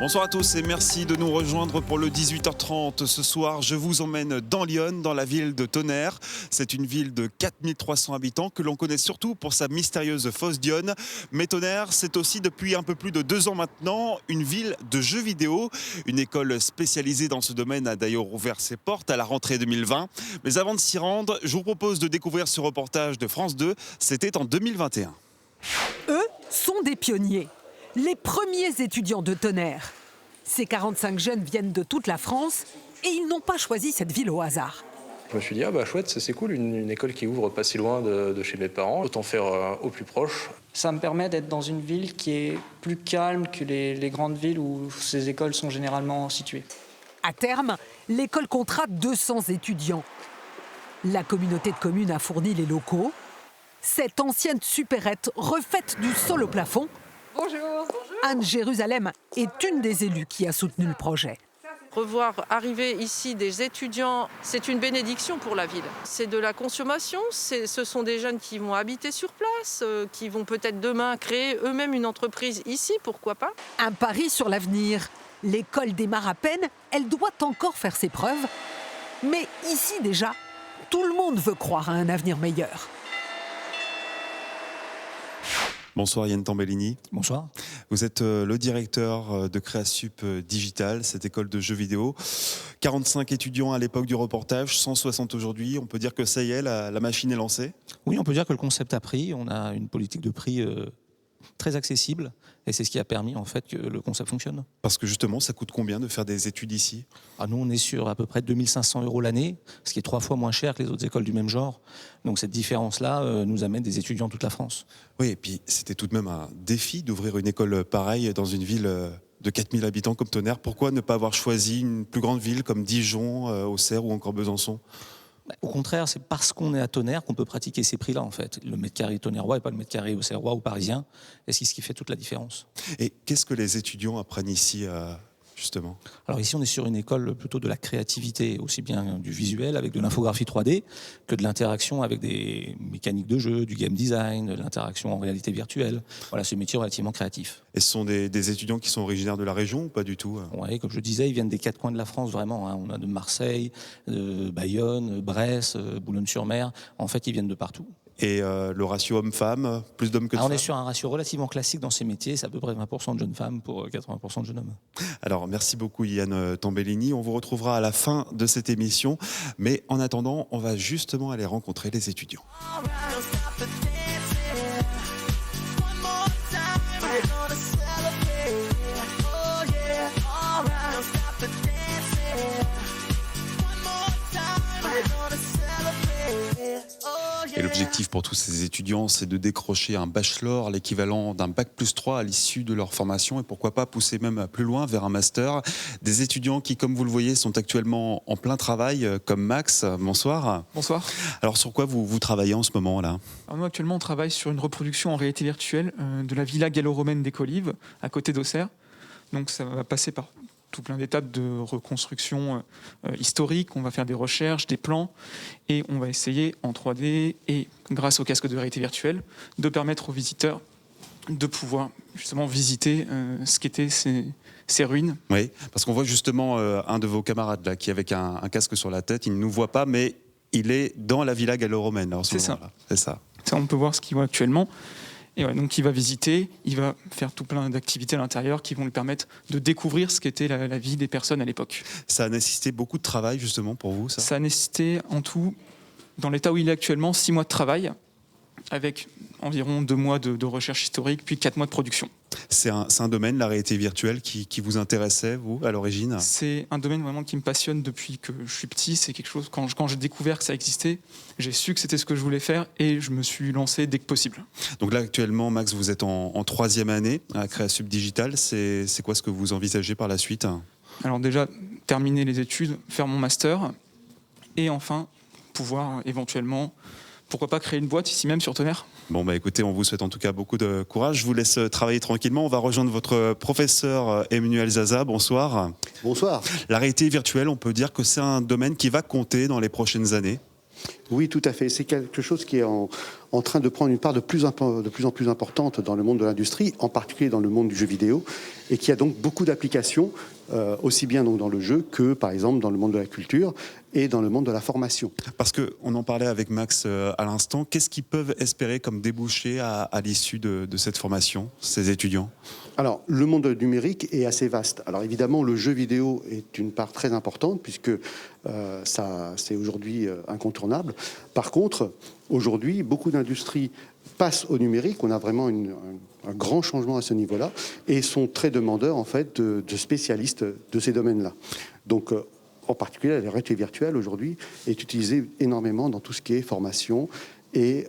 Bonsoir à tous et merci de nous rejoindre pour le 18h30. Ce soir, je vous emmène dans l'Yonne, dans la ville de Tonnerre. C'est une ville de 4300 habitants que l'on connaît surtout pour sa mystérieuse fosse d'Yonne. Mais Tonnerre, c'est aussi depuis un peu plus de 2 ans maintenant une ville de jeux vidéo. Une école spécialisée dans ce domaine a d'ailleurs ouvert ses portes à la rentrée 2020. Mais avant de s'y rendre, je vous propose de découvrir ce reportage de France 2. C'était en 2021. Eux sont des pionniers. Les premiers étudiants de Tonnerre. Ces 45 jeunes viennent de toute la France et ils n'ont pas choisi cette ville au hasard. Je me suis dit, chouette, c'est cool, une école qui ouvre pas si loin de chez mes parents, autant faire au plus proche. Ça me permet d'être dans une ville qui est plus calme que les grandes villes où ces écoles sont généralement situées. À terme, l'école comptera 200 étudiants. La communauté de communes a fourni les locaux. Cette ancienne supérette refaite du sol au plafond. Bonjour. Anne Jérusalem est une des élues qui a soutenu le projet. Revoir arriver ici des étudiants, c'est une bénédiction pour la ville. C'est de la consommation, ce sont des jeunes qui vont habiter sur place, qui vont peut-être demain créer eux-mêmes une entreprise ici, pourquoi pas. Un pari sur l'avenir. L'école démarre à peine, elle doit encore faire ses preuves. Mais ici déjà, tout le monde veut croire à un avenir meilleur. Bonsoir Yann Tambellini. Bonsoir. Vous êtes le directeur de Créasup Digital, cette école de jeux vidéo. 45 étudiants à l'époque du reportage, 160 aujourd'hui. On peut dire que ça y est, la machine est lancée? Oui, on peut dire que le concept a pris. On a une politique de prix très accessible et c'est ce qui a permis en fait que le concept fonctionne. Parce que justement, ça coûte combien de faire des études ici? Nous, on est sur à peu près 2 500 € l'année, ce qui est 3 fois moins cher que les autres écoles du même genre. Donc cette différence-là nous amène des étudiants de toute la France. Oui, et puis c'était tout de même un défi d'ouvrir une école pareille dans une ville de 4000 habitants comme Tonnerre. Pourquoi ne pas avoir choisi une plus grande ville comme Dijon, Auxerre ou encore Besançon? Au contraire, c'est parce qu'on est à Tonnerre qu'on peut pratiquer ces prix-là, en fait. Le mètre carré tonnerrois et pas le mètre carré auxerrois ou parisien. Et c'est ce qui fait toute la différence. Et qu'est-ce que les étudiants apprennent ici, justement? Alors ici, on est sur une école plutôt de la créativité, aussi bien du visuel avec de l'infographie 3D que de l'interaction avec des mécaniques de jeu, du game design, de l'interaction en réalité virtuelle. Voilà, c'est un métier relativement créatif. Et ce sont des étudiants qui sont originaires de la région ou pas du tout? Oui, comme je disais, ils viennent des 4 coins de la France, vraiment. On a de Marseille, de Bayonne, Brest, Boulogne-sur-Mer. En fait, ils viennent de partout. Et le ratio homme-femme, plus d'hommes que de femmes? On est sur un ratio relativement classique dans ces métiers, c'est à peu près 20% de jeunes femmes pour 80% de jeunes hommes. Alors merci beaucoup Yann Tambellini, on vous retrouvera à la fin de cette émission, mais en attendant, on va justement aller rencontrer les étudiants. Et l'objectif pour tous ces étudiants, c'est de décrocher un bachelor, l'équivalent d'un bac+3 à l'issue de leur formation, et pourquoi pas pousser même plus loin vers un master. Des étudiants qui, comme vous le voyez, sont actuellement en plein travail, comme Max. Bonsoir. Bonsoir. Alors sur quoi vous travaillez en ce moment-là? Alors nous actuellement on travaille sur une reproduction en réalité virtuelle de la villa gallo-romaine des Colives, à côté d'Auxerre. Donc ça va passer par tout plein d'étapes de reconstruction historique. On va faire des recherches, des plans, et on va essayer en 3D et grâce au casque de réalité virtuelle de permettre aux visiteurs de pouvoir justement visiter ce qu'étaient ces ruines. Oui, parce qu'on voit justement un de vos camarades là qui avec un casque sur la tête, il ne nous voit pas, mais il est dans la villa gallo-romaine. C'est ça. C'est ça. Ça, on peut voir ce qu'il voit actuellement. Et ouais, donc il va visiter, il va faire tout plein d'activités à l'intérieur qui vont lui permettre de découvrir ce qu'était la vie des personnes à l'époque. Ça a nécessité beaucoup de travail justement pour vous, ça? Ça a nécessité en tout, dans l'état où il est actuellement, 6 mois de travail, avec environ 2 mois de recherche historique, puis 4 mois de production. C'est un domaine, la réalité virtuelle, qui vous intéressait, vous, à l'origine? C'est un domaine vraiment qui me passionne depuis que je suis petit. C'est quelque chose, quand j'ai découvert que ça existait, j'ai su que c'était ce que je voulais faire et je me suis lancé dès que possible. Donc là, actuellement, Max, vous êtes en 3e année à Créasup Digital. C'est quoi ce que vous envisagez par la suite? Alors déjà, terminer les études, faire mon master et enfin pouvoir éventuellement, pourquoi pas créer une boîte ici même sur Tonnerre. Bon, écoutez, on vous souhaite en tout cas beaucoup de courage. Je vous laisse travailler tranquillement. On va rejoindre votre professeur Emmanuel Zaza. Bonsoir. Bonsoir. La réalité virtuelle, on peut dire que c'est un domaine qui va compter dans les prochaines années. Oui, tout à fait. C'est quelque chose qui est en train de prendre une part de plus en plus importante dans le monde de l'industrie, en particulier dans le monde du jeu vidéo, et qui a donc beaucoup d'applications, aussi bien donc dans le jeu que, par exemple, dans le monde de la culture et dans le monde de la formation. Parce qu'on en parlait avec Max à l'instant, qu'est-ce qu'ils peuvent espérer comme débouché à l'issue de cette formation, ces étudiants ? Alors, le monde numérique est assez vaste. Alors, évidemment, le jeu vidéo est une part très importante, puisque ça, c'est aujourd'hui incontournable. Par contre, aujourd'hui, beaucoup d'industries passent au numérique. On a vraiment un grand changement à ce niveau-là et sont très demandeurs, en fait, de spécialistes de ces domaines-là. Donc, en particulier, la réalité virtuelle, aujourd'hui, est utilisée énormément dans tout ce qui est formation et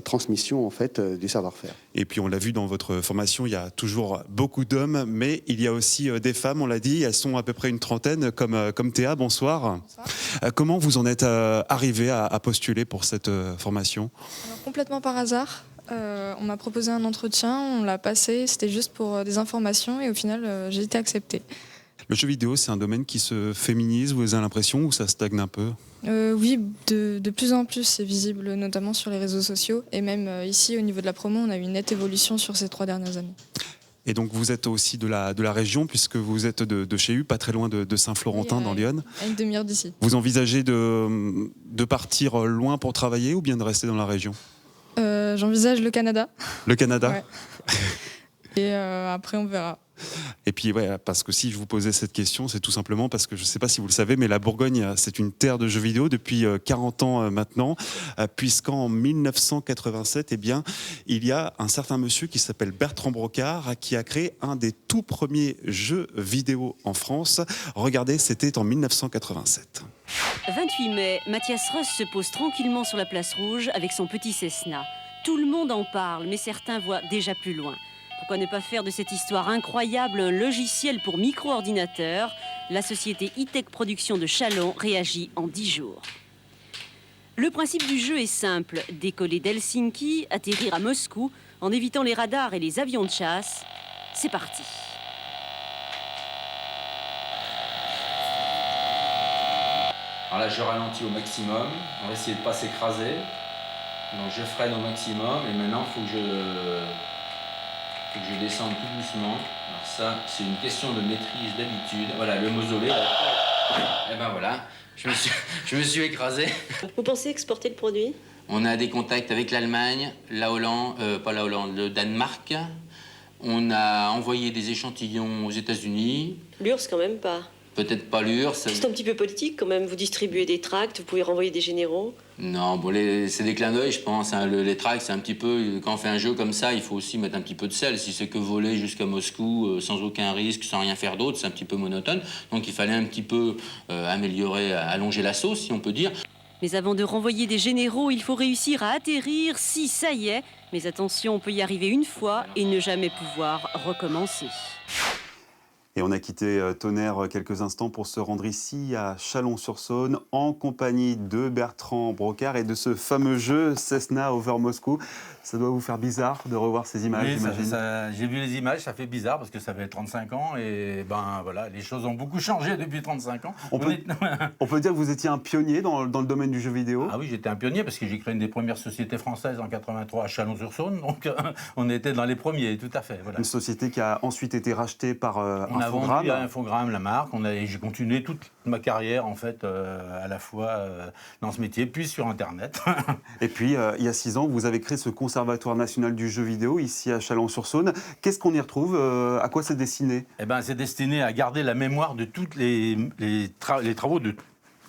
transmission en fait du savoir-faire. Et puis on l'a vu dans votre formation, il y a toujours beaucoup d'hommes, mais il y a aussi des femmes, on l'a dit, elles sont à peu près une trentaine, comme Théa, bonsoir. Comment vous en êtes arrivé à postuler pour cette formation ? Alors, complètement par hasard. On m'a proposé un entretien, on l'a passé, c'était juste pour des informations et au final j'ai été acceptée. Le jeu vidéo, c'est un domaine qui se féminise, vous avez l'impression, ou ça stagne un peu ? Oui, de plus en plus, c'est visible, notamment sur les réseaux sociaux. Et même ici, au niveau de la promo, on a eu une nette évolution sur ces 3 dernières années. Et donc vous êtes aussi de la région, puisque vous êtes de chez U, pas très loin de Saint-Florentin, dans l'Yonne. À une demi-heure d'ici. Vous envisagez de partir loin pour travailler ou bien de rester dans la région ? J'envisage le Canada. Le Canada ? Ouais. Et après, on verra. Et puis, ouais, parce que si je vous posais cette question, c'est tout simplement parce que je ne sais pas si vous le savez, mais la Bourgogne, c'est une terre de jeux vidéo depuis 40 ans maintenant, puisqu'en 1987, eh bien, il y a un certain monsieur qui s'appelle Bertrand Brocard qui a créé un des tout premiers jeux vidéo en France. Regardez, c'était en 1987. 28 mai, Mathias Ross se pose tranquillement sur la place rouge avec son petit Cessna. Tout le monde en parle, mais certains voient déjà plus loin. Pourquoi ne pas faire de cette histoire incroyable un logiciel pour micro-ordinateur ? La société E-Tech Production de Châlons réagit en 10 jours. Le principe du jeu est simple, décoller d'Helsinki, atterrir à Moscou, en évitant les radars et les avions de chasse. C'est parti. Alors là, je ralentis au maximum, on va essayer de ne pas s'écraser. Donc je freine au maximum et maintenant il faut que je descende tout doucement. Alors ça, c'est une question de maîtrise d'habitude. Voilà, le mausolée. Et ben voilà, je me suis écrasé. Vous pensez exporter le produit ? On a des contacts avec l'Allemagne, le Danemark. On a envoyé des échantillons aux États-Unis. L'URSS quand même pas. Peut-être pas l'URSS. C'est un petit peu politique quand même, vous distribuez des tracts, vous pouvez renvoyer des généraux. Non, bon, c'est des clins d'œil, je pense. Hein. Les tracts, c'est un petit peu... Quand on fait un jeu comme ça, il faut aussi mettre un petit peu de sel. Si c'est que voler jusqu'à Moscou sans aucun risque, sans rien faire d'autre, c'est un petit peu monotone. Donc il fallait un petit peu améliorer, allonger la sauce, si on peut dire. Mais avant de renvoyer des généraux, il faut réussir à atterrir, si ça y est. Mais attention, on peut y arriver une fois et ne jamais pouvoir recommencer. Et on a quitté Tonnerre quelques instants pour se rendre ici à Chalon-sur-Saône en compagnie de Bertrand Brocard et de ce fameux jeu Cessna over Moscou. Ça doit vous faire bizarre de revoir ces images, oui, j'imagine. j'ai vu les images, ça fait bizarre parce que ça fait 35 ans et ben voilà, les choses ont beaucoup changé depuis 35 ans. On peut dire que vous étiez un pionnier dans le domaine du jeu vidéo. Ah oui, j'étais un pionnier parce que j'ai créé une des premières sociétés françaises en 83 à Chalon-sur-Saône, donc on était dans les premiers, tout à fait. Voilà. Une société qui a ensuite été rachetée par On a vendu à Infogrames la marque, j'ai continué toute ma carrière en fait à la fois dans ce métier, puis sur Internet. Et puis il y a 6 ans, vous avez créé ce Conservatoire national du jeu vidéo ici à Chalon-sur-Saône. Qu'est-ce qu'on y retrouve ? À quoi c'est destiné ? Eh ben, c'est destiné à garder la mémoire de tous les travaux de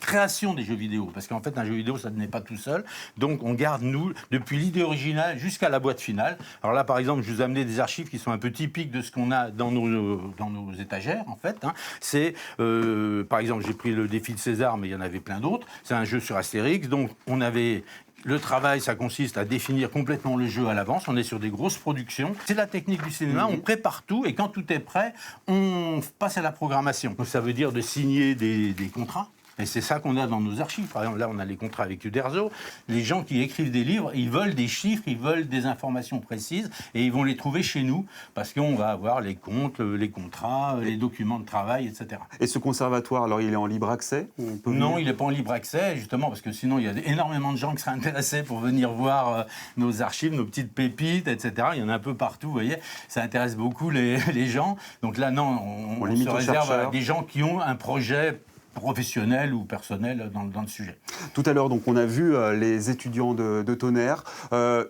création des jeux vidéo, parce qu'en fait un jeu vidéo ça ne naît pas tout seul, donc on garde nous depuis l'idée originale jusqu'à la boîte finale. Alors là par exemple je vous ai amené des archives qui sont un peu typiques de ce qu'on a dans nos étagères en fait, hein. C'est par exemple j'ai pris le défi de César, mais il y en avait plein d'autres, c'est un jeu sur Astérix, donc on avait... Le travail, ça consiste à définir complètement le jeu à l'avance. On est sur des grosses productions. C'est la technique du cinéma. On prépare tout et quand tout est prêt, on passe à la programmation. Donc ça veut dire de signer des contrats. Et c'est ça qu'on a dans nos archives. Par exemple, là, on a les contrats avec Uderzo. Les gens qui écrivent des livres, ils veulent des chiffres, ils veulent des informations précises, et ils vont les trouver chez nous, parce qu'on va avoir les comptes, les contrats, les documents de travail, etc. Et ce conservatoire, alors il est en libre accès? Non, il n'est pas en libre accès, justement, parce que sinon, il y a énormément de gens qui seraient intéressés pour venir voir nos archives, nos petites pépites, etc. Il y en a un peu partout, vous voyez. Ça intéresse beaucoup les gens. Donc là, non, on se réserve à des gens qui ont un projet professionnel ou personnel dans le sujet. Tout à l'heure, donc, on a vu les étudiants de Tonnerre,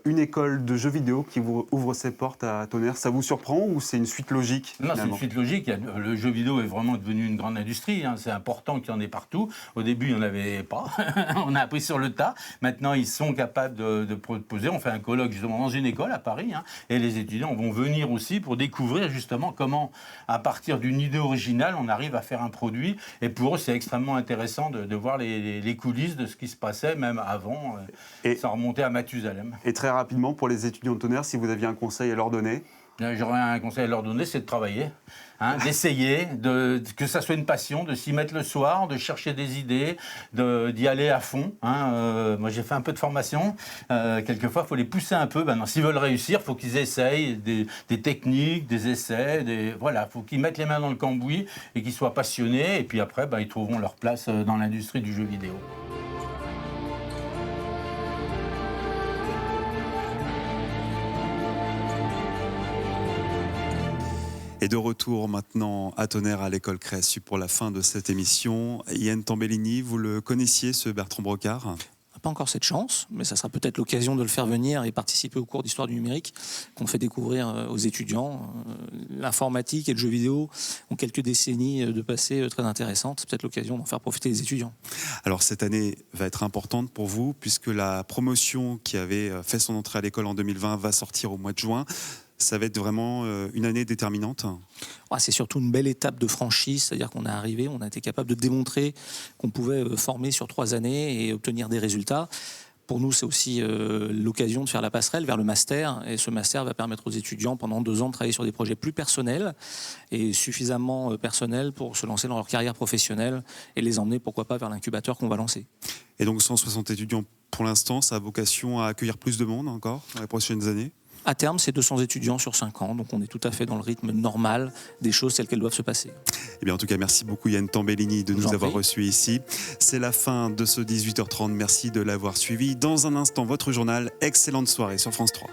une école de jeux vidéo qui ouvre ses portes à Tonnerre. Ça vous surprend ou c'est une suite logique? Non, c'est une suite logique. Le jeu vidéo est vraiment devenu une grande industrie. C'est important qu'il y en ait partout. Au début, il n'y en avait pas. On a appris sur le tas. Maintenant, ils sont capables de proposer. On fait un colloque justement dans une école à Paris. Et les étudiants vont venir aussi pour découvrir justement comment, à partir d'une idée originale, on arrive à faire un produit. Et pour eux, c'est extrêmement intéressant de voir les coulisses de ce qui se passait, même avant, sans remonter à Mathusalem. Et très rapidement, pour les étudiants de Tonnerre, si vous aviez un conseil à leur donner? J'aurais un conseil à leur donner, c'est de travailler, d'essayer, que ça soit une passion, de s'y mettre le soir, de chercher des idées, d'y aller à fond. Moi, j'ai fait un peu de formation. Quelquefois, il faut les pousser un peu. S'ils veulent réussir, il faut qu'ils essayent des techniques, des essais. Voilà, il faut qu'ils mettent les mains dans le cambouis et qu'ils soient passionnés. Et puis après, ils trouveront leur place dans l'industrie du jeu vidéo. Et de retour maintenant à Tonnerre, à l'école Créasu pour la fin de cette émission. Yann Tambellini, vous le connaissiez, ce Bertrand Brocard? On n'a pas encore cette chance, mais ça sera peut-être l'occasion de le faire venir et participer au cours d'histoire du numérique qu'on fait découvrir aux étudiants. L'informatique et le jeu vidéo ont quelques décennies de passé très intéressantes. C'est peut-être l'occasion d'en faire profiter les étudiants. Alors cette année va être importante pour vous puisque la promotion qui avait fait son entrée à l'école en 2020 va sortir au mois de juin. Ça va être vraiment une année déterminante? C'est surtout une belle étape de franchise, c'est-à-dire qu'on est arrivé, on a été capable de démontrer qu'on pouvait former sur 3 années et obtenir des résultats. Pour nous, c'est aussi l'occasion de faire la passerelle vers le master. Et ce master va permettre aux étudiants, pendant 2 ans, de travailler sur des projets plus personnels et suffisamment personnels pour se lancer dans leur carrière professionnelle et les emmener, pourquoi pas, vers l'incubateur qu'on va lancer. Et donc 160 étudiants pour l'instant, ça a vocation à accueillir plus de monde encore dans les prochaines années? À terme, c'est 200 étudiants sur 5 ans, donc on est tout à fait dans le rythme normal des choses telles qu'elles doivent se passer. Eh bien, en tout cas, merci beaucoup Yann Tambellini de nous avoir reçus ici. C'est la fin de ce 18h30, merci de l'avoir suivi. Dans un instant, votre journal. Excellente soirée sur France 3.